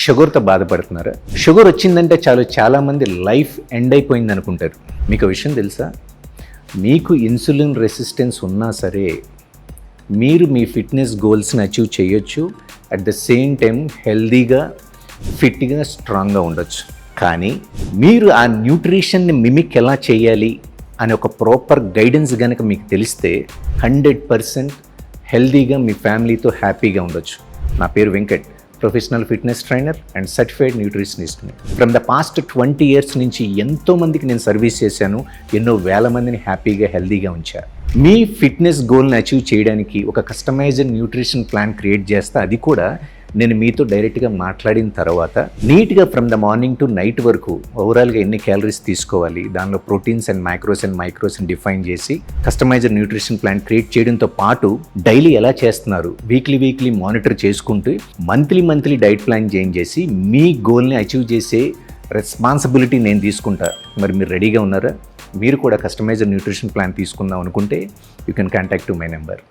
షుగర్తో బాధపడుతున్నారా? షుగర్ వచ్చిందంటే చాలామంది లైఫ్ ఎండ్ అయిపోయింది అనుకుంటారు. మీకు విషయం తెలుసా? మీకు ఇన్సులిన్ రెసిస్టెన్స్ ఉన్నా సరే మీరు మీ ఫిట్నెస్ గోల్స్ని అచీవ్ చేయొచ్చు. అట్ ద సేమ్ టైం హెల్దీగా, ఫిట్గా, స్ట్రాంగ్గా ఉండొచ్చు. కానీ మీరు ఆ న్యూట్రిషన్ని మిమిక్ ఎలా చేయాలి అనే ఒక ప్రాపర్ గైడెన్స్ కనుక మీకు తెలిస్తే 100% హెల్దీగా మీ ఫ్యామిలీతో హ్యాపీగా ఉండొచ్చు. నా పేరు Venkat, professional fitness trainer and సర్టిఫైడ్ న్యూట్రిషనిస్ట్ని. ఫ్రమ్ ద పాస్ట్ 20 years నుంచి ఎంతోమందికి నేను సర్వీస్ చేశాను. ఎన్నో వేల మందిని హ్యాపీగా, హెల్దీగా ఉంచాను. మీ ఫిట్నెస్ గోల్ని అచీవ్ చేయడానికి ఒక కస్టమైజ్డ్ న్యూట్రిషన్ ప్లాన్ క్రియేట్ చేస్తా. అది కూడా నేను మీతో డైరెక్ట్గా మాట్లాడిన తర్వాత నీట్గా from the morning to night వరకు ఓవరాల్గా ఎన్ని క్యాలరీస్ తీసుకోవాలి, దానిలో ప్రోటీన్స్ అండ్ మైక్రోస్ డిఫైన్ చేసి కస్టమైజ్డ్ న్యూట్రిషన్ ప్లాన్ క్రియేట్ చేయడంతో పాటు డైలీ ఎలా చేస్తున్నారు వీక్లీ మానిటర్ చేసుకుంటూ మంత్లీ డైట్ ప్లాన్ చేంజ్ చేసి మీ గోల్ని అచీవ్ చేసే రెస్పాన్సిబిలిటీ నేను తీసుకుంటా. మరి మీరు రెడీగా ఉన్నారా? మీరు కూడా కస్టమైజ్డ్ న్యూట్రిషన్ ప్లాన్ తీసుకుందాం అనుకుంటే you can contact to my number.